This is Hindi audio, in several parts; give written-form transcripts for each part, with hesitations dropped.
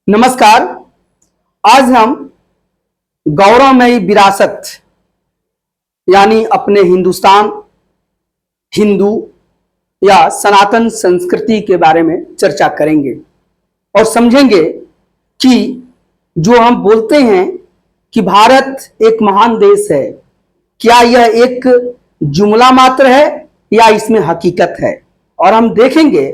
नमस्कार। आज हम गौरवमयी विरासत यानी अपने हिंदुस्तान, हिंदू या सनातन संस्कृति के बारे में चर्चा करेंगे और समझेंगे कि जो हम बोलते हैं कि भारत एक महान देश है, क्या यह एक जुमला मात्र है या इसमें हकीकत है। और हम देखेंगे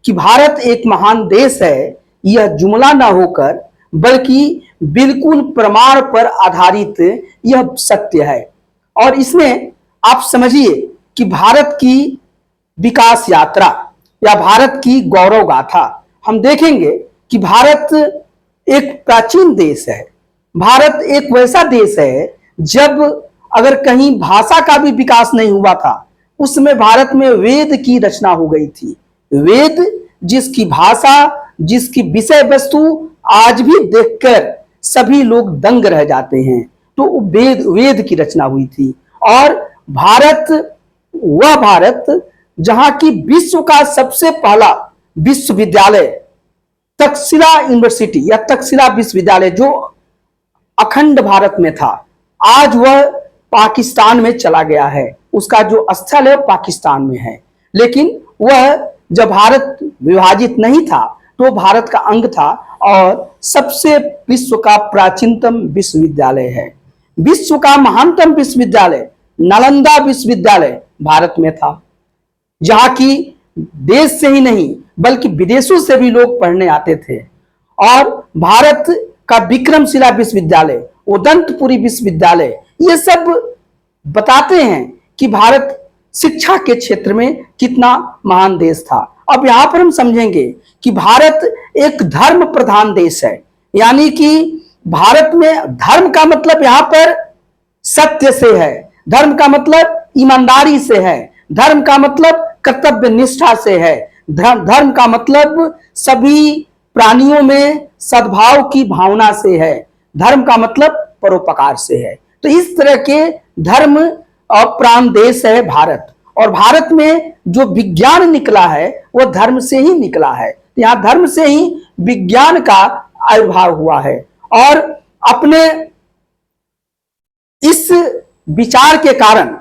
कि भारत एक महान देश है, यह जुमला ना होकर बल्कि बिल्कुल प्रमाण पर आधारित यह सत्य है। और इसमें आप समझिए कि भारत की विकास यात्रा या भारत की गौरव गाथा हम देखेंगे कि भारत एक प्राचीन देश है। भारत एक वैसा देश है जब अगर कहीं भाषा का भी विकास नहीं हुआ था, उसमें भारत में वेद की रचना हो गई थी। वेद जिसकी भाषा, जिसकी विषय वस्तु आज भी देखकर सभी लोग दंग रह जाते हैं, तो वेद की रचना हुई थी। और वह भारत जहां की विश्व का सबसे पहला विश्वविद्यालय तक्षशिला यूनिवर्सिटी या तक्षशिला विश्वविद्यालय जो अखंड भारत में था, आज वह पाकिस्तान में चला गया है। उसका जो स्थल है पाकिस्तान में है, लेकिन वह जब भारत विभाजित नहीं था तो भारत का अंग था और सबसे विश्व का प्राचीनतम विश्वविद्यालय है। विश्व का महानतम विश्वविद्यालय नालंदा विश्वविद्यालय भारत में था, जहां की देश से ही नहीं बल्कि विदेशों से भी लोग पढ़ने आते थे। और भारत का विक्रमशिला विश्वविद्यालय, उदंतपुरी विश्वविद्यालय, ये सब बताते हैं कि भारत शिक्षा के क्षेत्र में कितना महान देश था। अब यहां पर हम समझेंगे कि भारत एक धर्म प्रधान देश है, यानी कि भारत में धर्म का मतलब यहां पर सत्य से है, धर्म का मतलब ईमानदारी से है, धर्म का मतलब कर्तव्य निष्ठा से है, धर्म का मतलब सभी प्राणियों में सद्भाव की भावना से है, धर्म का मतलब परोपकार से है। तो इस तरह के धर्म और प्राण देश है भारत। और भारत में जो विज्ञान निकला है वह धर्म से ही निकला है। यहां धर्म से ही विज्ञान का आविर्भाव हुआ है। और अपने इस विचार के कारण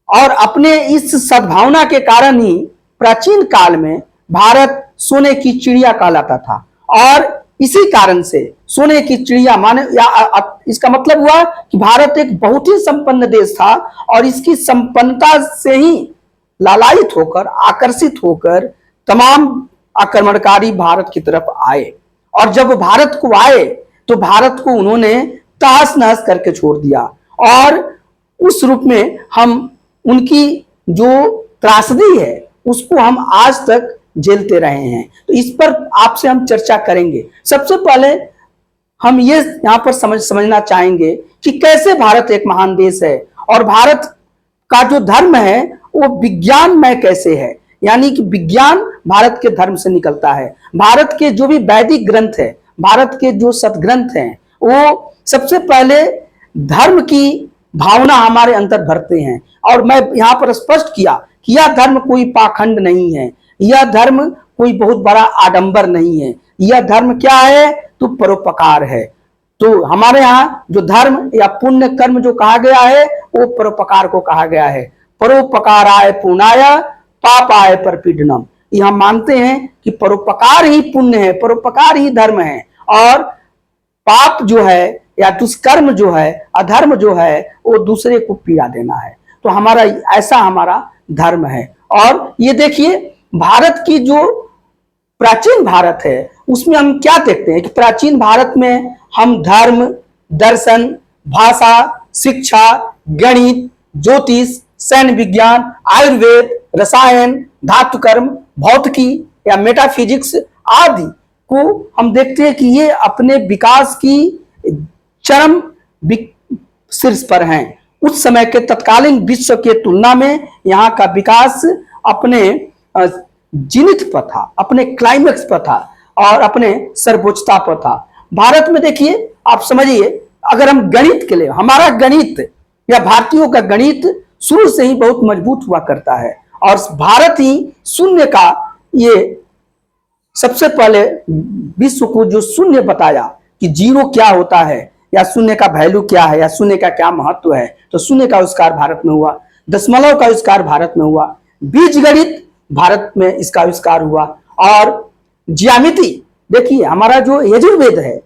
और अपने इस सद्भावना के कारण ही प्राचीन काल में भारत सोने की चिड़िया कहलाता था। और इसी कारण से सोने की चिड़िया माने या इसका मतलब हुआ कि भारत एक बहुत ही संपन्न देश था और इसकी संपन्नता से ही लालायित होकर, आकर्षित होकर तमाम आक्रमणकारी भारत की तरफ आए। और जब भारत को आए तो भारत को उन्होंने तहस नहस करके छोड़ दिया। और उस रूप में हम उनकी जो त्रासदी है उसको हम आज तक झेलते रहे हैं। तो इस पर आपसे हम चर्चा करेंगे। सबसे पहले हम ये यहां पर समझना चाहेंगे कि कैसे भारत एक महान देश है और भारत का जो धर्म है वो विज्ञानमय कैसे है, यानी कि विज्ञान भारत के धर्म से निकलता है। भारत के जो भी वैदिक ग्रंथ है, भारत के जो सदग्रंथ हैं, वो सबसे पहले धर्म की भावना हमारे अंदर भरते हैं। और मैं यहां पर स्पष्ट किया कि यह धर्म कोई पाखंड नहीं है, यह धर्म कोई बहुत बड़ा आडंबर नहीं है। यह धर्म क्या है तो परोपकार है। तो हमारे यहाँ जो धर्म या पुण्य कर्म जो कहा गया है वो परोपकार को कहा गया है। परोपकाराय पुण्याय पापाय परपीडनम। ये हम मानते हैं कि परोपकार ही पुण्य है, परोपकार ही धर्म है। और पाप जो है या दुष्कर्म जो है, अधर्म जो है, वो दूसरे को पीड़ा देना है। तो हमारा धर्म है। और ये देखिए भारत की जो प्राचीन भारत है उसमें हम क्या देखते हैं कि प्राचीन भारत में हम धर्म, दर्शन, भाषा, शिक्षा, गणित, ज्योतिष, सैन्य विज्ञान, आयुर्वेद, रसायन, धातु कर्म, भौतिकी या मेटाफिजिक्स आदि को हम देखते हैं कि ये अपने विकास की चरम शीर्ष पर हैं। उस समय के तत्कालीन विश्व के तुलना में यहाँ का विकास अपने जीनित पर था, अपने क्लाइमेक्स पर था और अपने सर्वोच्चता पर था। भारत में देखिए, आप समझिए, अगर हम गणित के लिए, हमारा गणित या भारतीयों का गणित शुरू से ही बहुत मजबूत हुआ करता है और भारत ही शून्य का ये सबसे पहले विश्व को जो शून्य बताया कि जीरो क्या होता है, या शून्य का वैल्यू क्या है, या शून्य का क्या महत्व है, तो शून्य का आविष्कार भारत में हुआ। दशमलव का आविष्कार भारत में हुआ। बीज गणित भारत में इसका आविष्कार हुआ। और ज्यामिति, देखिए हमारा जो यजुर्वेद है,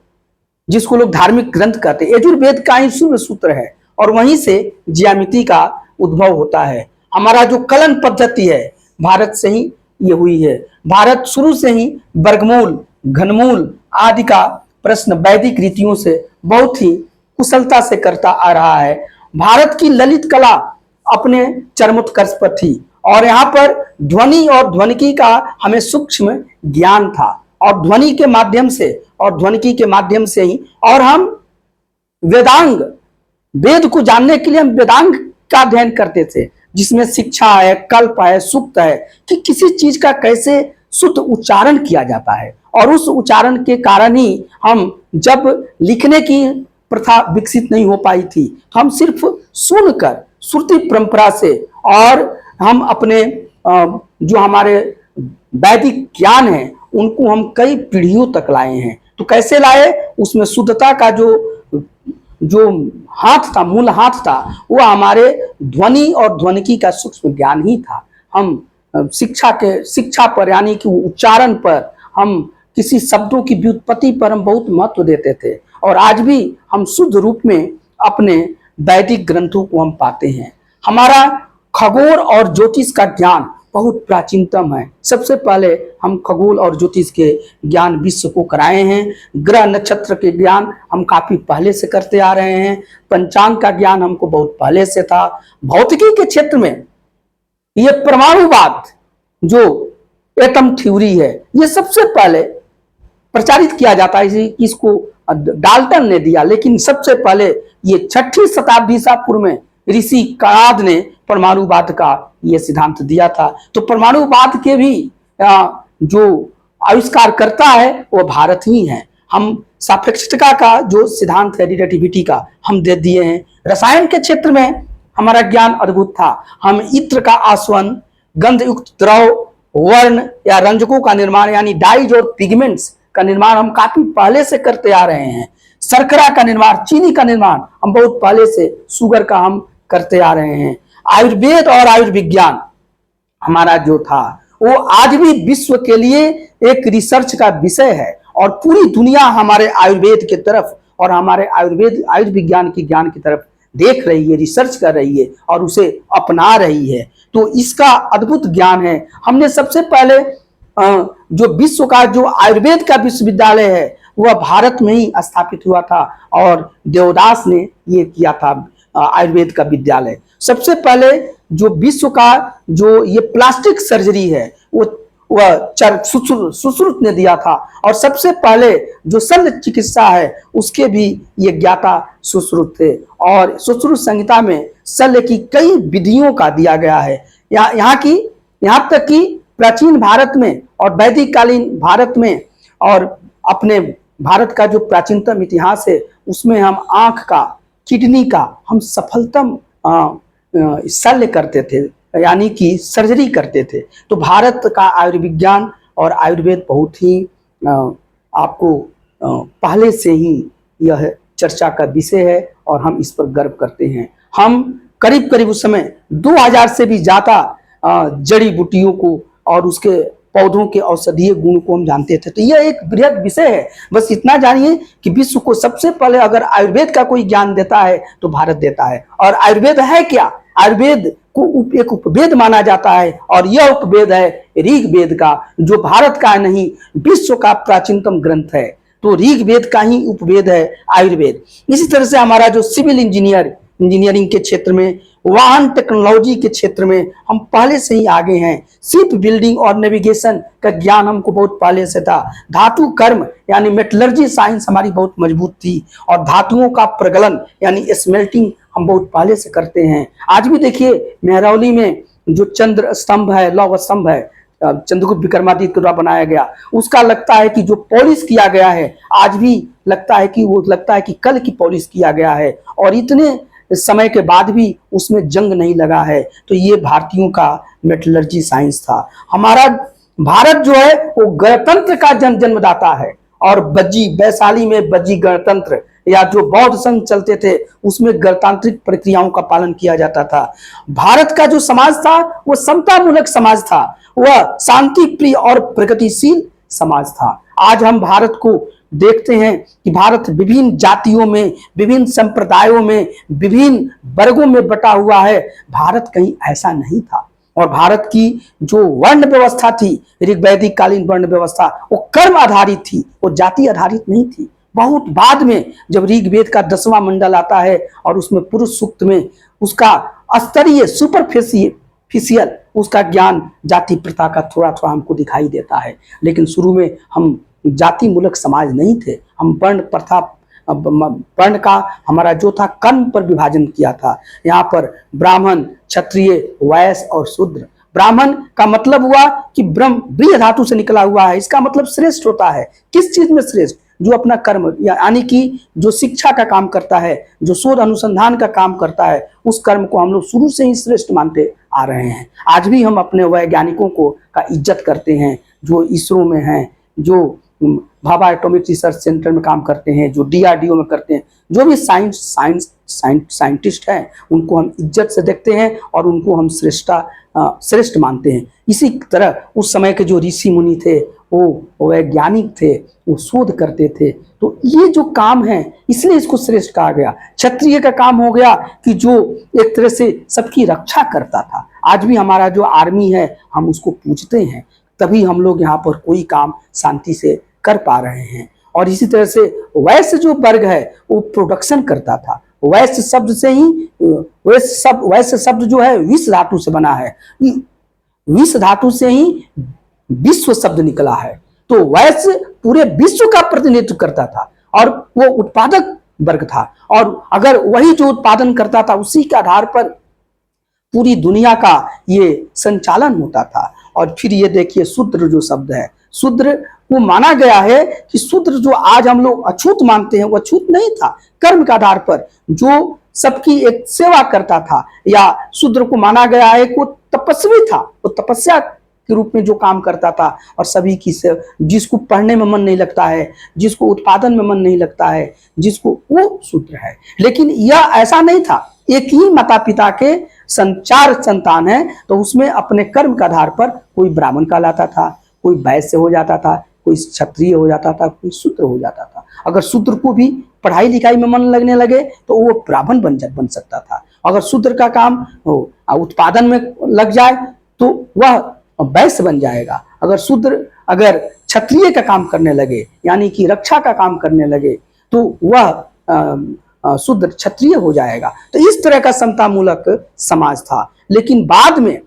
जिसको लोग धार्मिक ग्रंथ कहते हैं, यजुर्वेद का ही शुरू सूत्र है, और वहीं से ज्यामिति का उद्भव होता है। हमारा जो कलन पद्धति है, भारत से ही ये हुई है। भारत शुरू से ही वर्गमूल, घनमूल आदि का प्रश्न वैदिक रीतियों से बहुत ही कुशलता से करता आ रहा है। भारत की ललित कला अपने चरमोत्कर्ष पर थी, और यहाँ पर ध्वनि और ध्वनिकी का हमें सूक्ष्म ज्ञान था, और ध्वनि के माध्यम से और ध्वनिकी के माध्यम से ही, और हम वेदांग, वेद को जानने के लिए हम वेदांग का अध्ययन करते थे, जिसमें शिक्षा है, कल्प है, सूक्त है, कि किसी चीज का कैसे शुद्ध उच्चारण किया जाता है। और उस उच्चारण के कारण ही हम, जब लिखने की प्रथा विकसित नहीं हो पाई थी, तो हम सिर्फ सुनकर श्रुति परंपरा से, और हम अपने जो हमारे वैदिक ज्ञान है उनको हम कई पीढ़ियों तक लाए हैं। तो कैसे लाए, उसमें शुद्धता का जो हाथ था, मूल हाथ था, वो हमारे ध्वनि और ध्वनिकी का सूक्ष्म ज्ञान ही था। हम शिक्षा पर, यानी कि उच्चारण पर, हम किसी शब्दों की व्युत्पत्ति पर हम बहुत महत्व देते थे, और आज भी हम शुद्ध रूप में अपने वैदिक ग्रंथों को हम पाते हैं। हमारा खगोल और ज्योतिष का ज्ञान बहुत प्राचीनतम है। सबसे पहले हम खगोल और ज्योतिष के ज्ञान विश्व को कराए हैं। ग्रह नक्षत्र के ज्ञान हम काफी पहले से करते आ रहे हैं। पंचांग का ज्ञान हमको बहुत पहले से था। भौतिकी के क्षेत्र में ये परमाणुवाद, जो एटम थ्योरी है, ये सबसे पहले प्रचारित किया जाता है। इसको डाल्टन ने दिया, लेकिन सबसे पहले ये 6वीं शताब्दी ईसा पूर्व में ऋषि कणाद ने परमाणुवाद का ये सिद्धांत दिया था। तो परमाणुवाद के भी जो आविष्कार करता है वो भारत ही है। हम सापेक्षता का जो सिद्धांत है, रिलेटिविटी का, हम दे दिए हैं। रसायन के क्षेत्र में हमारा ज्ञान अद्भुत था। हम इत्र का आसवन, गंध युक्त द्रव, वर्ण या रंजकों का निर्माण, यानी डाइज और पिगमेंट्स का निर्माण हम काफी पहले से करते आ रहे हैं। शर्करा का निर्माण, चीनी का निर्माण हम बहुत पहले से, शुगर का हम करते आ रहे हैं। आयुर्वेद और आयुर्विज्ञान हमारा जो था, वो आज भी विश्व के लिए एक रिसर्च का विषय है, और पूरी दुनिया हमारे आयुर्वेद की तरफ और हमारे आयुर्विज्ञान की ज्ञान की तरफ देख रही है, रिसर्च कर रही है, और उसे अपना रही है। तो इसका अद्भुत ज्ञान है। हमने सबसे पहले जो विश्व का जो आयुर्वेद का विश्वविद्यालय है, वह भारत में ही स्थापित हुआ था, और देवदास ने ये किया था आयुर्वेद का विद्यालय। सबसे पहले जो विश्व का जो ये प्लास्टिक सर्जरी है, वह सुश्रुत ने दिया था, और सबसे पहले जो शल्य चिकित्सा है उसके भी ये ज्ञाता सुश्रुत थे। और सुश्रुत संहिता में शल्य की कई विधियों का दिया गया है। यहाँ तक कि प्राचीन भारत में और वैदिक कालीन भारत में, और अपने भारत का जो प्राचीनतम इतिहास है, उसमें हम आंख का, किडनी का हम सफलतम शल्य करते थे, यानी कि सर्जरी करते थे। तो भारत का आयुर्विज्ञान और आयुर्वेद बहुत ही आपको पहले से ही यह चर्चा का विषय है, और हम इस पर गर्व करते हैं। हम करीब करीब उस समय 2000 से भी ज्यादा जड़ी बूटियों को और उसके पौधों के औषधीय गुण को हम जानते थे। तो यह एक बृहद विषय है। बस इतना जानिए कि विश्व को सबसे पहले अगर आयुर्वेद का कोई ज्ञान देता है तो भारत देता है। और आयुर्वेद है क्या? आयुर्वेद को एक उपवेद माना जाता है, और यह उपवेद है ऋग्वेद का, जो भारत का नहीं विश्व का प्राचीनतम ग्रंथ है। तो ऋग्वेद का ही उपवेद है आयुर्वेद। इसी तरह से हमारा जो सिविल इंजीनियरिंग के क्षेत्र में, वाहन टेक्नोलॉजी के क्षेत्र में हम पहले से ही आगे हैं। शिप बिल्डिंग और नेविगेशन का ज्ञान हमको बहुत पहले से था। धातु कर्म यानी मेटलर्जी साइंस हमारी बहुत मजबूत थी, और धातुओं का प्रगलन यानी स्मेल्टिंग हम बहुत पहले से करते हैं। आज भी देखिए मेहरौली में जो चंद्र स्तंभ है, लौह स्तंभ है, चंद्रगुप्त विक्रमादित्य द्वारा बनाया गया, उसका लगता है कि जो पॉलिश किया गया है, आज भी लगता है कि कल की पॉलिश किया गया है, और इतने समय के बाद भी उसमें जंग नहीं लगा है। तो ये भारतीयों का मेटलर्जी साइंस था। हमारा भारत जो है वो गणतंत्र का जन्मदाता है। और बज्जी वैशाली में बज्जी गणतंत्र या जो बौद्ध संघ चलते थे उसमें गणतांत्रिक प्रक्रियाओं का पालन किया जाता था। भारत का जो समाज था वो समतामूलक समाज था, वह शांति प्रिय और प्रगतिशील समाज था। आज हम भारत को देखते हैं कि भारत विभिन्न जातियों में, विभिन्न संप्रदायों में, विभिन्न वर्गों में बटा हुआ है। भारत कहीं ऐसा नहीं था। और भारत की जो वर्ण व्यवस्था थी, ऋग्वैदिक कालीन वर्ण व्यवस्था, वो कर्म आधारित थी, वो जाति आधारित नहीं थी। बहुत बाद में जब ऋग्वेद का 10वां मंडल आता है और उसमें पुरुष सूक्त में उसका स्तरीय सुपरफिशियल उसका ज्ञान जाति प्रथा का थोड़ा थोड़ा हमको दिखाई देता है। लेकिन शुरू में हम जाति मूलक समाज नहीं थे। हम वर्ण प्रथा, वर्ण का हमारा जो था कर्म पर विभाजन किया था। यहाँ पर ब्राह्मण, क्षत्रिय, वैश्य और शूद्र। ब्राह्मण का मतलब हुआ कि ब्रह्म ब्रीह धातु से निकला हुआ है, इसका मतलब श्रेष्ठ होता है। किस चीज में श्रेष्ठ? जो अपना कर्म यानी कि जो शिक्षा का काम करता है, जो शोध अनुसंधान का काम करता है, उस कर्म को हम लोग शुरू से ही श्रेष्ठ मानते आ रहे हैं। आज भी हम अपने वैज्ञानिकों को का इज्जत करते हैं, जो इसरो में हैं, जो भाभा एटॉमिक रिसर्च सेंटर में काम करते हैं, जो DRDO में करते हैं, जो भी साइंटिस्ट हैं, उनको हम इज्जत से देखते हैं और उनको हम श्रेष्ठ मानते हैं। इसी तरह उस समय के जो ऋषि मुनि थे, वो वैज्ञानिक थे, वो शोध करते थे। तो ये जो काम है इसलिए इसको श्रेष्ठ कहा गया। क्षत्रिय का काम हो गया कि जो एक तरह से सबकी रक्षा करता था। आज भी हमारा जो आर्मी है हम उसको पूजते हैं, तभी हम लोग यहाँ पर कोई काम शांति से कर पा रहे हैं। और इसी तरह से वैश्य जो वर्ग है वो प्रोडक्शन करता था। वैश्य शब्द से ही वैश्य शब्द जो है विष धातु से बना है, विष धातु से ही विश्व शब्द निकला है। तो वैश्य पूरे विश्व का प्रतिनिधित्व करता था और वो उत्पादक वर्ग था। और अगर वही जो उत्पादन करता था उसी के आधार पर पूरी दुनिया का ये संचालन होता था। और फिर ये देखिए शूद्र जो शब्द है, शूद्र वो माना गया है कि शूद्र जो आज हम लोग अछूत मानते हैं वो अछूत नहीं था। कर्म के आधार पर जो सबकी एक सेवा करता था, या शूद्र को माना गया है कि वो तपस्वी था, वो तपस्या के रूप में जो काम करता था और सभी की से जिसको पढ़ने में मन नहीं लगता है, जिसको उत्पादन में मन नहीं लगता है, जिसको, वो शूद्र है। लेकिन यह ऐसा नहीं था। एक ही माता पिता के संचार संतान है तो उसमें अपने कर्म के आधार पर कोई ब्राह्मण कहलाता था, कोई वैश्य हो जाता था, कोई क्षत्रिय हो जाता था, कोई शूद्र हो जाता था। अगर शूद्र को भी पढ़ाई लिखाई में मन लगने लगे तो वो ब्राह्मण बन सकता था। अगर शूद्र का काम उत्पादन में लग जाए तो वह वैश्य बन जाएगा। अगर क्षत्रिय का काम करने लगे यानी कि रक्षा का काम करने लगे तो वह शूद्र क्षत्रिय हो जाएगा। तो इस तरह का समतामूलक समाज था। लेकिन बाद में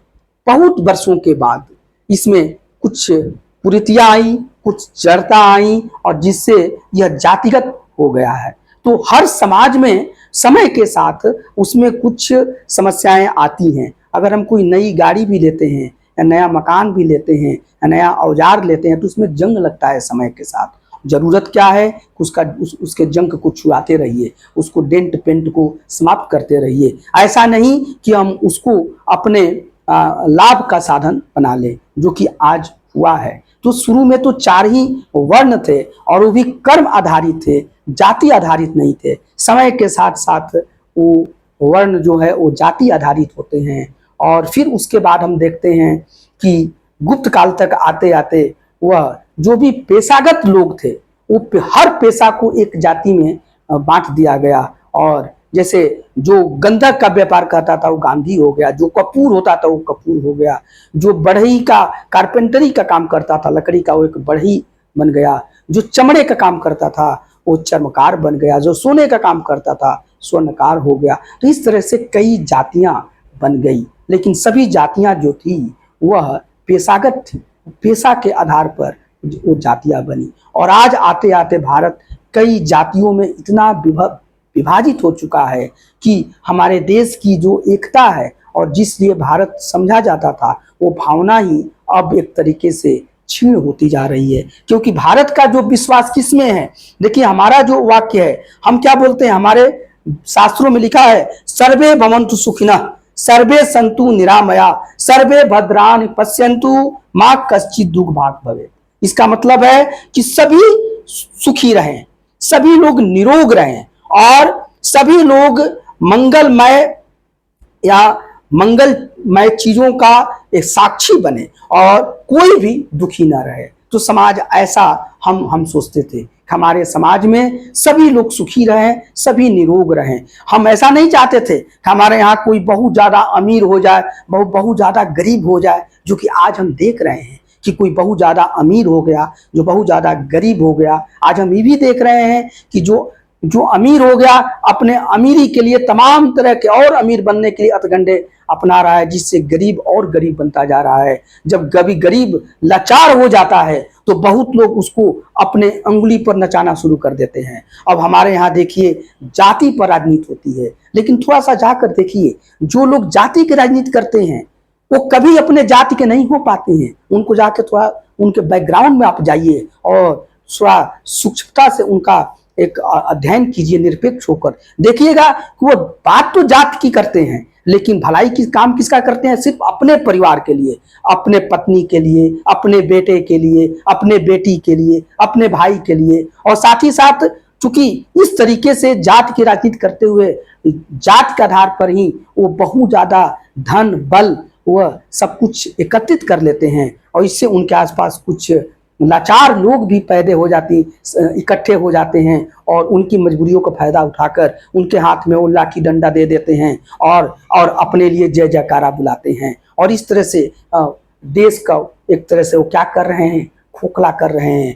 बहुत वर्षों के बाद इसमें कुछ कुरीतियां आई, कुछ जड़ता आई और जिससे यह जातिगत हो गया है। तो हर समाज में समय के साथ उसमें कुछ समस्याएं आती हैं। अगर हम कोई नई गाड़ी भी लेते हैं या नया मकान भी लेते हैं या नया औजार लेते हैं तो उसमें जंग लगता है समय के साथ। जरूरत क्या है? उसके जंग को छुड़ाते रहिए, उसको डेंट पेंट को समाप्त करते रहिए। ऐसा नहीं कि हम उसको अपने लाभ का साधन बना लें, जो कि आज हुआ है। तो शुरू में तो 4 ही वर्ण थे और वो भी कर्म आधारित थे, जाति आधारित नहीं थे। समय के साथ साथ वो वर्ण जो है वो जाति आधारित होते हैं। और फिर उसके बाद हम देखते हैं कि गुप्त काल तक आते आते वह जो भी पेशागत लोग थे वो हर पेशा को एक जाति में बांट दिया गया। और जैसे जो गंधक का व्यापार करता था वो गांधी हो गया, जो कपूर होता था वो कपूर हो गया, जो बढ़ई का कारपेंटरी का काम करता था लकड़ी का वो एक बढ़ई बन गया, जो चमड़े का काम करता था वो चर्मकार बन गया, जो सोने का काम करता था स्वर्णकार हो गया। तो इस तरह से कई जातियां बन गई। लेकिन सभी जातियां जो थी वह पेशागत थी, पेशा के आधार पर वो जातियां बनी। और आज आते आते भारत कई जातियों में इतना विभाजित हो चुका है कि हमारे देश की जो एकता है और जिसलिए भारत समझा जाता था वो भावना ही अब एक तरीके से क्षीण होती जा रही है। क्योंकि भारत का जो विश्वास किसमें है? देखिए हमारा जो वाक्य है, हम क्या बोलते हैं? हमारे शास्त्रों में लिखा है सर्वे भवन्तु सुखिनः, सर्वे संतु निरामया सर्वे भद्राणि पश्यन्तु मां कश्चित् दुख भाग भवेत्। इसका मतलब है कि सभी सुखी रहें, सभी लोग निरोग रहें और सभी लोग मंगलमय या मंगलमय चीजों का एक साक्षी बने और कोई भी दुखी ना रहे। तो समाज ऐसा हम सोचते थे, हमारे समाज में सभी लोग सुखी रहें, सभी निरोग रहें। हम ऐसा नहीं चाहते थे कि हमारे यहाँ कोई बहुत ज्यादा अमीर हो जाए, बहुत ज्यादा गरीब हो जाए, जो कि आज हम देख रहे हैं कि कोई बहुत ज्यादा अमीर हो गया, जो बहुत ज्यादा गरीब हो गया। आज हम ये भी देख रहे हैं कि जो अमीर हो गया अपने अमीरी के लिए तमाम तरह के और अमीर बनने के लिए हथकंडे अपना रहा है, जिससे गरीब और गरीब बनता जा रहा है। जब कभी गरीब लाचार हो जाता है तो बहुत लोग उसको अपने अंगुली पर नचाना शुरू कर देते हैं। अब हमारे यहाँ देखिए जाति पर राजनीति होती है, लेकिन थोड़ा सा जाकर देखिए, जो लोग जाति की राजनीति करते हैं वो कभी अपने जाति के नहीं हो पाते हैं। उनको जाके थोड़ा उनके बैकग्राउंड में आप जाइए और थोड़ा सूक्ष्मता से उनका एक अध्ययन कीजिए, निरपेक्ष होकर देखिएगा कि वो बात तो जात की करते हैं, लेकिन भलाई की काम किसका करते हैं? सिर्फ अपने परिवार के लिए, अपने पत्नी के लिए, अपने बेटे के लिए, अपने बेटी के लिए, अपने भाई के लिए। और साथ ही साथ चूंकि इस तरीके से जात की राजनीति करते हुए जात के आधार पर ही वो बहुत ज्यादा धन बल वह सब कुछ एकत्रित कर लेते हैं और इससे उनके आसपास कुछ लाचार लोग भी पैदा हो जाते, इकट्ठे हो जाते हैं और उनकी मजबूरियों का फायदा उठाकर उनके हाथ में वो लाठी डंडा दे देते हैं और अपने लिए जय जयकारा बुलाते हैं। और इस तरह से देश का एक तरह से वो क्या कर रहे हैं? खोखला कर रहे हैं।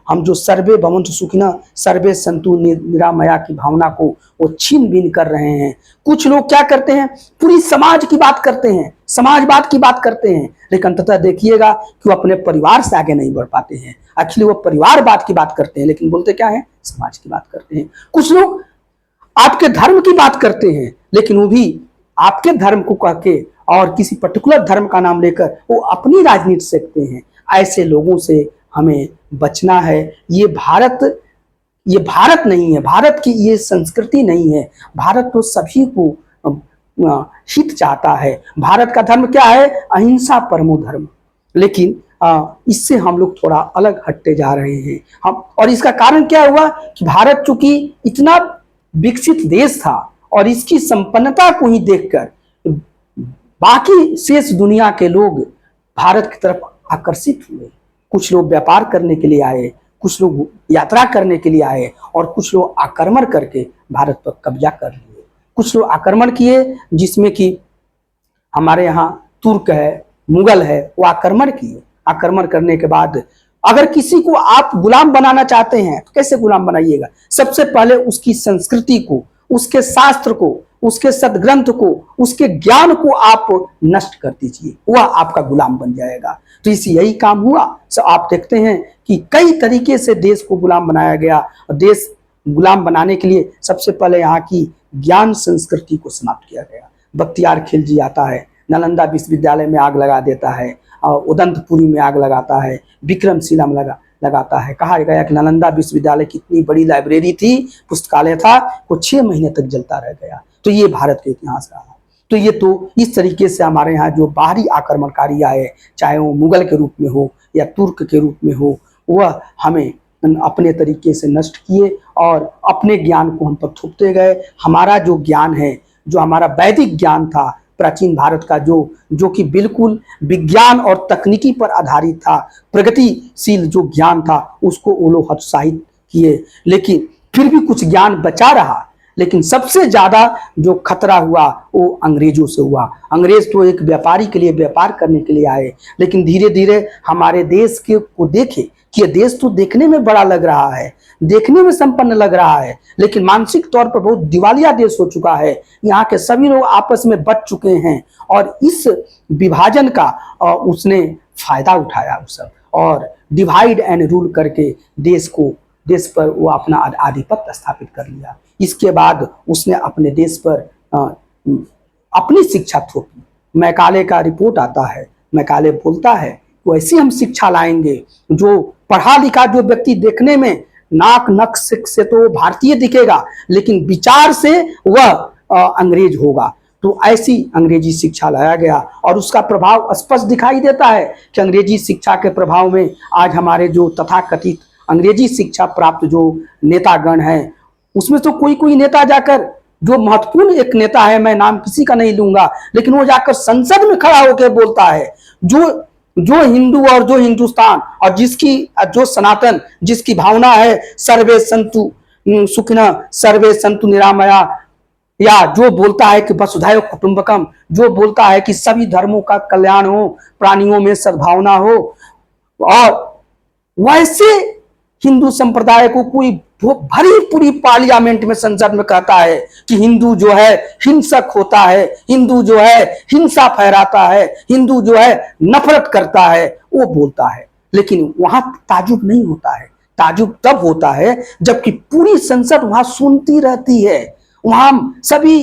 हम जो सर्वे भवन्तु सुखिनः सर्वे सन्तु निरामया की भावना को वो छीन बीन कर रहे हैं। कुछ लोग क्या करते हैं? पूरी समाज की बात करते हैं, समाजवाद की बात करते हैं, लेकिन अंततः देखिएगा कि वो अपने परिवार से आगे नहीं बढ़ पाते हैं। एक्चुअली वो परिवारवाद की बात करते हैं, लेकिन बोलते क्या है? समाज की बात करते हैं। कुछ लोग आपके धर्म की बात करते हैं, लेकिन वो भी आपके धर्म को कह के और किसी पर्टिकुलर धर्म का नाम लेकर वो अपनी राजनीति सेकते हैं। ऐसे लोगों से हमें बचना है। ये भारत नहीं है, भारत की ये संस्कृति नहीं है। भारत तो सभी को हित चाहता है। भारत का धर्म क्या है? अहिंसा परमो धर्म। लेकिन इससे हम लोग थोड़ा अलग हटते जा रहे हैं। हम और इसका कारण क्या हुआ कि भारत चूंकि इतना विकसित देश था और इसकी संपन्नता को ही देखकर बाकी शेष दुनिया के लोग भारत की तरफ आकर्षित हुए। कुछ लोग व्यापार करने के लिए आए, कुछ लोग यात्रा करने के लिए आए और कुछ लोग आक्रमण करके भारत पर कब्जा कर लिए। कुछ लोग आक्रमण किए जिसमें कि हमारे यहाँ तुर्क है, मुगल है, वो आक्रमण किए। आक्रमण करने के बाद अगर किसी को आप गुलाम बनाना चाहते हैं तो कैसे गुलाम बनाइएगा? सबसे पहले उसकी संस्कृति को, उसके शास्त्र को, उसके सदग्रंथ को, उसके ज्ञान को आप नष्ट कर दीजिए, वह आपका गुलाम बन जाएगा। तो इसी यही काम हुआ। सो आप देखते हैं कि कई तरीके से देश को गुलाम बनाया गया और देश गुलाम बनाने के लिए सबसे पहले यहाँ की ज्ञान संस्कृति को समाप्त किया गया। बख्तियार खिलजी आता है, नालंदा विश्वविद्यालय में आग लगा देता है, उदंतपुरी में आग लगाता है, विक्रमशिला में लगाता है। कहा गया कि नालंदा विश्वविद्यालय की इतनी बड़ी लाइब्रेरी थी, पुस्तकालय था, वो 6 महीने तक जलता रह गया। तो ये भारत के इतिहास रहा। तो ये तो इस तरीके से हमारे यहाँ जो बाहरी आक्रमणकारी आए, चाहे वो मुगल के रूप में हो या तुर्क के रूप में हो, वह हमें अपने तरीके से नष्ट किए और अपने ज्ञान को हम पर थोपते गए। हमारा जो ज्ञान है, जो हमारा वैदिक ज्ञान था प्राचीन भारत का, जो कि बिल्कुल विज्ञान और तकनीकी पर आधारित था, प्रगतिशील जो ज्ञान था, उसको वो लोग हतोत्साहित किए। लेकिन फिर भी कुछ ज्ञान बचा रहा। लेकिन सबसे ज्यादा जो खतरा हुआ वो अंग्रेजों से हुआ। अंग्रेज तो एक व्यापारी के लिए व्यापार करने के लिए आए, लेकिन धीरे धीरे हमारे देश के को देखे कि ये देश तो देखने में बड़ा लग रहा है, देखने में संपन्न लग रहा है, लेकिन मानसिक तौर पर बहुत दिवालिया देश हो चुका है। यहाँ के सभी लोग आपस में बच चुके हैं और इस विभाजन का उसने फायदा उठाया उस सब और डिवाइड एंड रूल करके देश पर वो अपना आधिपत्य स्थापित कर लिया। इसके बाद उसने अपने देश पर अपनी शिक्षा थोपी। मैकाले का रिपोर्ट आता है, मैकाले बोलता है वैसी हम शिक्षा लाएंगे जो पढ़ा लिखा जो व्यक्ति देखने में नाक नक्श से तो भारतीय दिखेगा, लेकिन विचार से वह अंग्रेज होगा। तो ऐसी अंग्रेजी शिक्षा लाया गया और उसका प्रभाव स्पष्ट दिखाई देता है कि अंग्रेजी शिक्षा के प्रभाव में आज हमारे जो तथाकथित अंग्रेजी शिक्षा प्राप्त जो नेतागण हैं, उसमें तो कोई कोई नेता जाकर, जो महत्वपूर्ण एक नेता है, मैं नाम किसी का नहीं लूंगा, लेकिन वो जाकर संसद में खड़ा होकर बोलता है, जो जो हिंदू और जो हिंदुस्तान और जिसकी जो सनातन, जिसकी भावना है सर्वे संतु सुखिनः सर्वे संतु निरामया, या जो बोलता है कि वसुधैव कुटुंबकम, जो बोलता है कि सभी धर्मों का कल्याण हो, प्राणियों में सद्भावना हो, और वैसे हिंदू संप्रदाय को कोई भरी पूरी पार्लियामेंट में, संसद में कहता है कि हिंदू जो है हिंसक होता है, हिंदू जो है हिंसा फहराता है, हिंदू जो है नफरत करता है, वो बोलता है। लेकिन वहां ताजुब नहीं होता है। ताजुब तब होता है जबकि पूरी संसद वहां सुनती रहती है, वहां सभी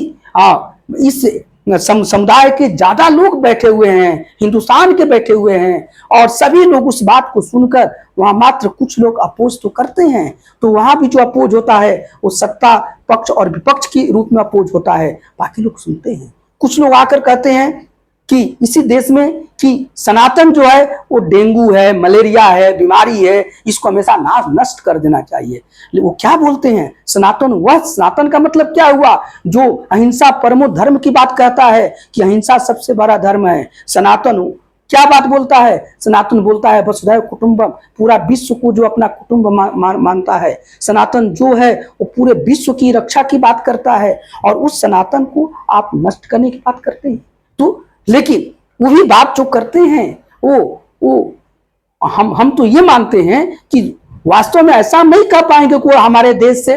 इस समुदाय के ज्यादा लोग बैठे हुए हैं, हिंदुस्तान के बैठे हुए हैं, और सभी लोग उस बात को सुनकर, वहां मात्र कुछ लोग अपोज तो करते हैं, तो वहां भी जो अपोज होता है वो सत्ता पक्ष और विपक्ष के रूप में अपोज होता है, बाकी लोग सुनते हैं। कुछ लोग आकर कहते हैं कि इसी देश में कि सनातन जो है वो डेंगू है, मलेरिया है, बीमारी है, इसको हमेशा नाश नष्ट कर देना चाहिए। वो क्या बोलते हैं सनातन, वह सनातन का मतलब क्या हुआ, जो अहिंसा परमो धर्म की बात कहता है कि अहिंसा सबसे बड़ा धर्म है। सनातन क्या बात बोलता है, सनातन बोलता है वसुधैव कुटुंबम, पूरा विश्व को जो अपना कुटुंब मानता है। सनातन जो है वो पूरे विश्व की रक्षा की बात करता है, और उस सनातन को आप नष्ट करने की बात करते हैं। तो लेकिन वही बात जो करते हैं वो हम तो ये मानते हैं कि वास्तव में ऐसा नहीं कह पाएंगे कि वो हमारे देश से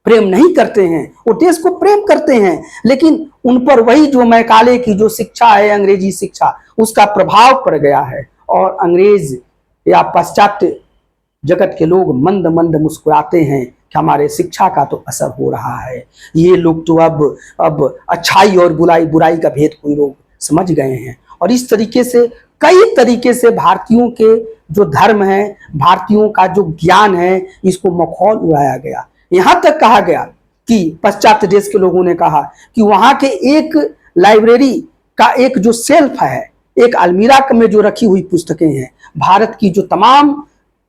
प्रेम नहीं करते हैं, वो देश को प्रेम करते हैं, लेकिन उन पर वही जो मैकाले की जो शिक्षा है, अंग्रेजी शिक्षा, उसका प्रभाव पड़ गया है, और अंग्रेज या पाश्चात्य जगत के लोग मंद मंद मुस्कुराते हैं कि हमारे शिक्षा का तो असर हो रहा है। ये लोग तो अब अच्छाई और बुराई का भेद कोई लोग समझ गए हैं, और इस तरीके से कई तरीके से भारतीयों के जो धर्म है, भारतीयों का जो ज्ञान है, इसको मखौल उड़ाया गया। यहां तक कहा गया कि पश्चात्य देश के लोगों ने कहा कि वहां के एक लाइब्रेरी का एक जो सेल्फ है, एक अलमीरा में जो रखी हुई पुस्तकें हैं, भारत की जो तमाम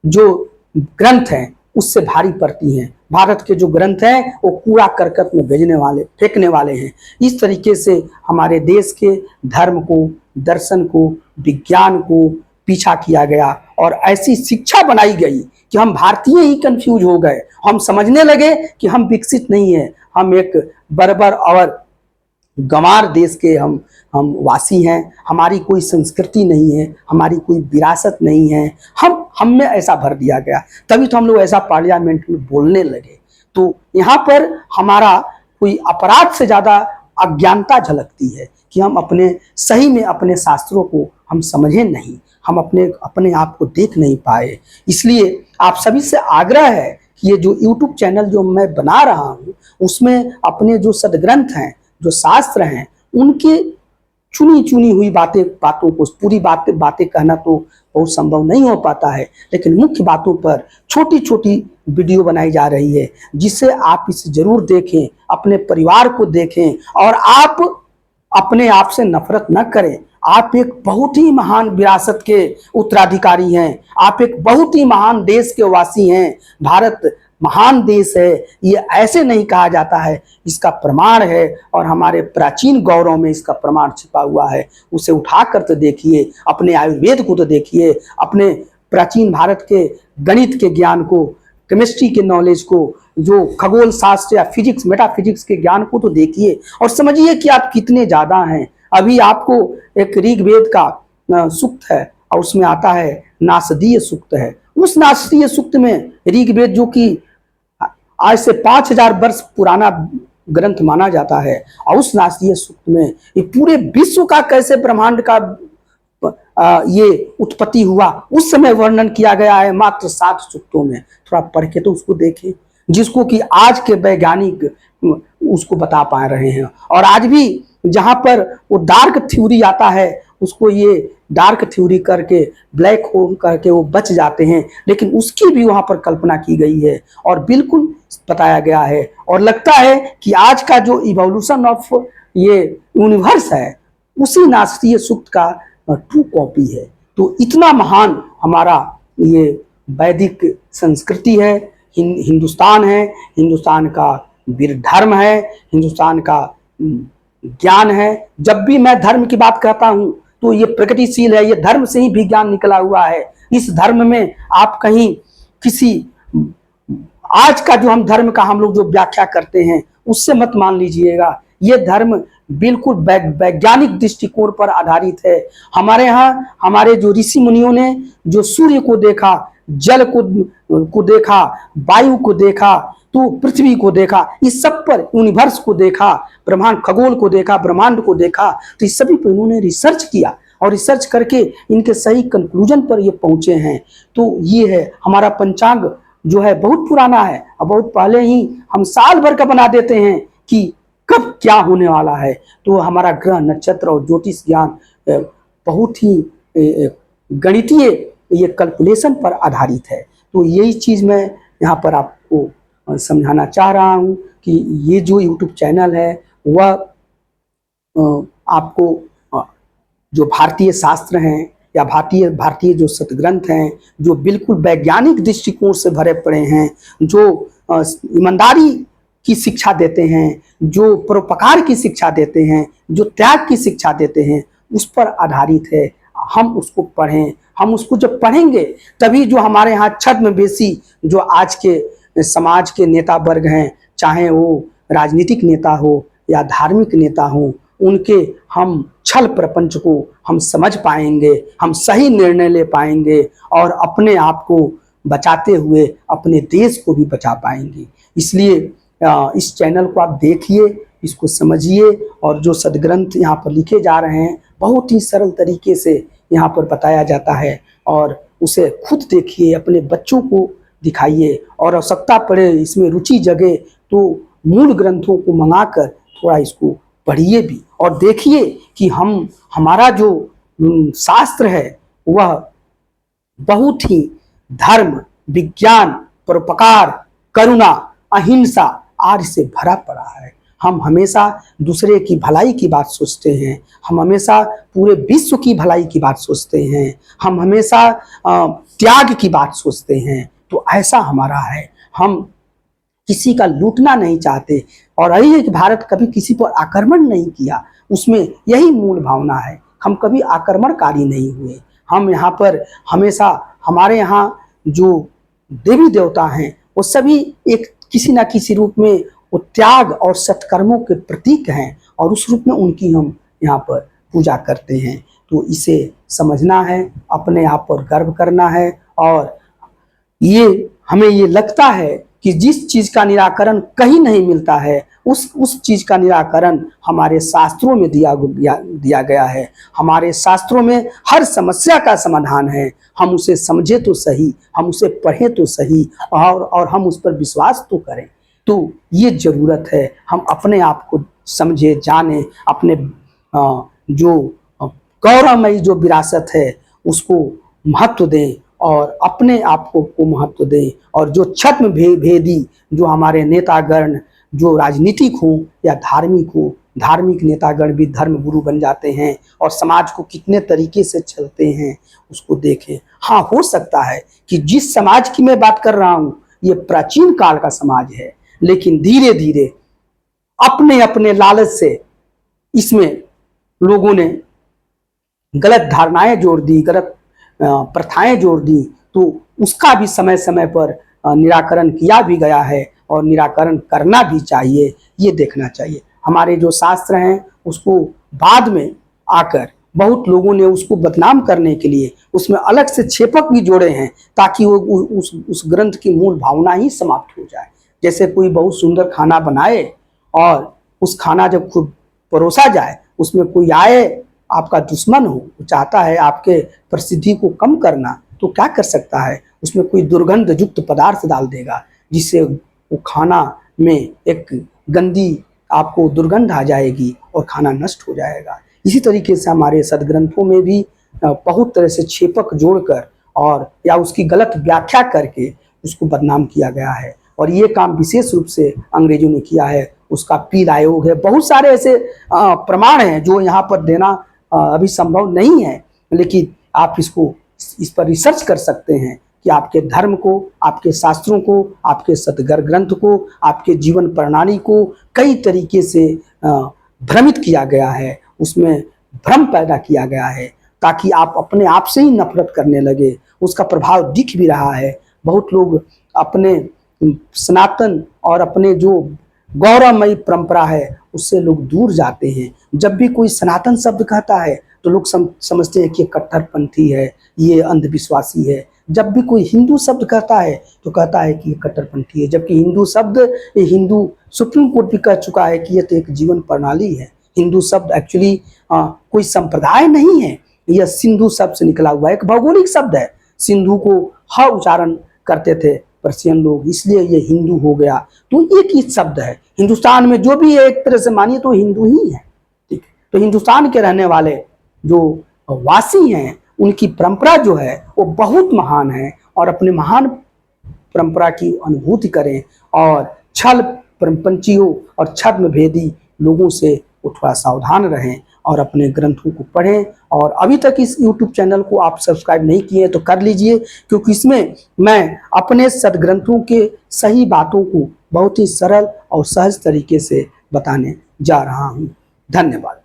जो ग्रंथ हैं उससे भारी पड़ती हैं। भारत के जो ग्रंथ हैं वो कूड़ा करकट में भेजने वाले, फेंकने वाले हैं। इस तरीके से हमारे देश के धर्म को, दर्शन को, विज्ञान को पीछा किया गया, और ऐसी शिक्षा बनाई गई कि हम भारतीय ही कंफ्यूज हो गए। हम समझने लगे कि हम विकसित नहीं है, हम एक बर्बर और गंवार देश के हम वासी हैं, हमारी कोई संस्कृति नहीं है, हमारी कोई विरासत नहीं है, हम में ऐसा भर दिया गया। तभी तो हम लोग ऐसा पार्लियामेंट में बोलने लगे। तो यहाँ पर हमारा कोई अपराध से ज्यादा अज्ञानता झलकती है कि हम अपने सही में अपने शास्त्रों को हम समझे नहीं, हम अपने आप को देख नहीं पाए। इसलिए आप सभी से आग्रह है कि ये जो YouTube चैनल जो मैं बना रहा हूँ, उसमें अपने जो सदग्रंथ हैं, जो शास्त्र हैं, उनके चुनी चुनी हुई बातों को, पूरी बातें कहना तो बहुत संभव नहीं हो पाता है, लेकिन मुख्य बातों पर छोटी छोटी वीडियो बनाई जा रही है, जिसे आप इसे जरूर देखें, अपने परिवार को देखें, और आप अपने आप से नफरत न करें। आप एक बहुत ही महान विरासत के उत्तराधिकारी हैं, आप एक बहुत ही महान देश के वासी हैं। भारत महान देश है, ये ऐसे नहीं कहा जाता है, इसका प्रमाण है, और हमारे प्राचीन गौरव में इसका प्रमाण छिपा हुआ है। उसे उठाकर तो देखिए, अपने आयुर्वेद को तो देखिए, अपने प्राचीन भारत के गणित के ज्ञान को, केमिस्ट्री के नॉलेज को, जो खगोल शास्त्र या फिजिक्स, मेटाफिजिक्स के ज्ञान को तो देखिए, और समझिए कि आप कितने ज्यादा हैं। अभी आपको एक ऋग्वेद का सूक्त है, और उसमें आता है नासदीय सूक्त है। उस नासदीय सूक्त में ऋग्वेद, जो कि आज से 5000 वर्ष पुराना ग्रंथ माना जाता है, और उस नासदीय सूक्त में ये पूरे विश्व का कैसे ब्रह्मांड का ये उत्पत्ति हुआ, उस समय वर्णन किया गया है मात्र 7 सूक्तों में। थोड़ा पढ़ के तो उसको देखें, जिसको कि आज के वैज्ञानिक उसको बता पा रहे हैं। और आज भी जहां पर वो डार्क थ्योरी आता है, उसको ये डार्क थ्योरी करके, ब्लैक होल करके वो बच जाते हैं, लेकिन उसकी भी वहां पर कल्पना की गई है और बिल्कुल बताया गया है। और लगता है कि आज का जो इवोल्यूशन ऑफ ये यूनिवर्स है, उसी नास्तीय सूक्त का ट्रू कॉपी है। तो इतना महान हमारा ये वैदिक संस्कृति है, हिंदुस्तान है, हिंदुस्तान का वीर धर्म है, हिंदुस्तान का ज्ञान है। जब भी मैं धर्म की बात कहता हूं तो ये प्रगतिशील है, ये धर्म से ही विज्ञान निकला हुआ है। इस धर्म में आप कहीं किसी आज का जो हम धर्म का हम लोग जो व्याख्या करते हैं उससे मत मान लीजिएगा। ये धर्म बिल्कुल वैज्ञानिक दृष्टिकोण पर आधारित है। हमारे यहाँ हमारे जो ऋषि मुनियों ने जो सूर्य को देखा, जल को देखा, वायु को देखा, तो पृथ्वी को देखा, इस सब पर यूनिवर्स को देखा, ब्रह्मांड खगोल को देखा, ब्रह्मांड को देखा, तो इस सभी पर इन्होंने रिसर्च किया और रिसर्च करके इनके सही कंक्लूजन पर ये पहुंचे हैं। तो ये है हमारा पंचांग जो है बहुत पुराना है और बहुत पहले ही हम साल भर का बना देते हैं कि कब क्या होने वाला है। तो हमारा ग्रह नक्षत्र और ज्योतिष ज्ञान बहुत ही गणितीय ये कैलकुलेशन पर आधारित है। तो यही चीज़ मैं यहाँ पर आपको समझाना चाह रहा हूँ कि ये जो यूट्यूब चैनल है वह आपको जो भारतीय शास्त्र हैं या भारतीय जो सतग्रंथ हैं, जो बिल्कुल वैज्ञानिक दृष्टिकोण से भरे पड़े हैं, जो ईमानदारी की शिक्षा देते हैं, जो परोपकार की शिक्षा देते हैं, जो त्याग की शिक्षा देते हैं, उस पर आधारित है। हम उसको पढ़ें, हम उसको जब पढ़ेंगे तभी जो हमारे यहाँ छद्मवेशी जो आज के समाज के नेता वर्ग हैं, चाहे वो राजनीतिक नेता हो या धार्मिक नेता हो, उनके हम छल प्रपंच को हम समझ पाएंगे, हम सही निर्णय ले पाएंगे और अपने आप को बचाते हुए अपने देश को भी बचा पाएंगे। इसलिए इस चैनल को आप देखिए, इसको समझिए और जो सदग्रंथ यहाँ पर लिखे जा रहे हैं बहुत ही सरल तरीके से यहाँ पर बताया जाता है और उसे खुद देखिए, अपने बच्चों को दिखाइए और आवश्यकता पड़े इसमें रुचि जगे तो मूल ग्रंथों को मंगाकर थोड़ा इसको पढ़िए भी और देखिए कि हमारा जो शास्त्र है वह बहुत ही धर्म, विज्ञान, परोपकार, करुणा, अहिंसा आदि से भरा पड़ा है। हम हमेशा दूसरे की भलाई की बात सोचते हैं, हम हमेशा पूरे विश्व की भलाई की बात सोचते हैं, हम हमेशा त्याग की बात सोचते हैं। तो ऐसा हमारा है, हम किसी का लूटना नहीं चाहते और यही है कि भारत कभी किसी पर आक्रमण नहीं किया, उसमें यही मूल भावना है। हम कभी आक्रमणकारी नहीं हुए। हम यहाँ पर हमेशा हमारे यहाँ जो देवी देवता हैं वो सभी एक किसी ना किसी रूप में वो त्याग और सत्कर्मों के प्रतीक हैं और उस रूप में उनकी हम यहाँ पर पूजा करते हैं। तो इसे समझना है, अपने आप पर गर्व करना है और ये हमें ये लगता है कि जिस चीज का निराकरण कहीं नहीं मिलता है उस चीज का निराकरण हमारे शास्त्रों में दिया गया है। हमारे शास्त्रों में हर समस्या का समाधान है। हम उसे समझे तो सही, हम उसे पढ़ें तो सही और हम उस पर विश्वास तो करें। तो ये जरूरत है, हम अपने आप को समझे, जाने, अपने जो गौरवमयी जो विरासत है उसको महत्व दें और अपने आप को महत्व दें। और जो छद्म भेदी जो हमारे नेतागण जो राजनीतिक हो या धार्मिक हो, धार्मिक नेतागण भी धर्म गुरु बन जाते हैं और समाज को कितने तरीके से चलते हैं उसको देखें। हाँ, हो सकता है कि जिस समाज की मैं बात कर रहा हूँ ये प्राचीन काल का समाज है, लेकिन धीरे धीरे अपने अपने लालच से इसमें लोगों ने गलत धारणाएं जोड़ दी, गलत प्रथाएं जोड़ दी। तो उसका भी समय समय पर निराकरण किया भी गया है और निराकरण करना भी चाहिए, ये देखना चाहिए। हमारे जो शास्त्र हैं उसको बाद में आकर बहुत लोगों ने उसको बदनाम करने के लिए उसमें अलग से छेपक भी जोड़े हैं ताकि वो उस ग्रंथ की मूल भावना ही समाप्त हो जाए। जैसे कोई बहुत सुंदर खाना बनाए और उस खाना जब खुद परोसा जाए उसमें कोई आए आपका दुश्मन हो, वो चाहता है आपके प्रसिद्धि को कम करना, तो क्या कर सकता है, उसमें कोई दुर्गंध युक्त पदार्थ डाल देगा जिससे वो खाना में एक गंदी आपको दुर्गंध आ जाएगी और खाना नष्ट हो जाएगा। इसी तरीके से हमारे सदग्रंथों में भी बहुत तरह से छेपक जोड़कर और या उसकी गलत व्याख्या करके उसको बदनाम किया गया है और ये काम विशेष रूप से अंग्रेजों ने किया है उसका पील आयोग है, बहुत सारे ऐसे प्रमाण हैं जो यहाँ पर देना अभी संभव नहीं है, लेकिन आप इस पर रिसर्च कर सकते हैं कि आपके धर्म को, आपके शास्त्रों को, आपके सतगर ग्रंथ को, आपके जीवन प्रणाली को कई तरीके से भ्रमित किया गया है, उसमें भ्रम पैदा किया गया है ताकि आप अपने आप से ही नफरत करने लगे। उसका प्रभाव दिख भी रहा है। बहुत लोग अपने सनातन और अपने जो गौरवमयी परंपरा है उससे लोग दूर जाते हैं। जब भी कोई सनातन शब्द कहता है तो लोग समझते हैं कि कट्टरपंथी है, ये अंधविश्वासी है। जब भी कोई हिंदू शब्द कहता है तो कहता है कि ये कट्टरपंथी है, जबकि हिंदू शब्द, ये हिंदू सुप्रीम कोर्ट भी कह चुका है कि ये तो एक जीवन प्रणाली है। हिंदू शब्द एक्चुअली कोई संप्रदाय नहीं है, यह सिंधु शब्द से निकला हुआ एक भौगोलिक शब्द है। सिंधु को ह उच्चारण करते थे पर्शियन लोग, इसलिए ये हिंदू हो गया। तो एक ही शब्द है। हिंदुस्तान में जो भी है एक तरह से मानिए तो हिंदू ही है, ठीक। तो हिंदुस्तान के रहने वाले जो वासी हैं उनकी परंपरा जो है वो बहुत महान है, और अपने महान परंपरा की अनुभूति करें और छल परपंचियों और छद्म भेदी लोगों से वो थोड़ा सावधान रहें और अपने ग्रंथों को पढ़ें। और अभी तक इस YouTube चैनल को आप सब्सक्राइब नहीं किए तो कर लीजिए, क्योंकि इसमें मैं अपने सदग्रंथों के सही बातों को बहुत ही सरल और सहज तरीके से बताने जा रहा हूँ। धन्यवाद।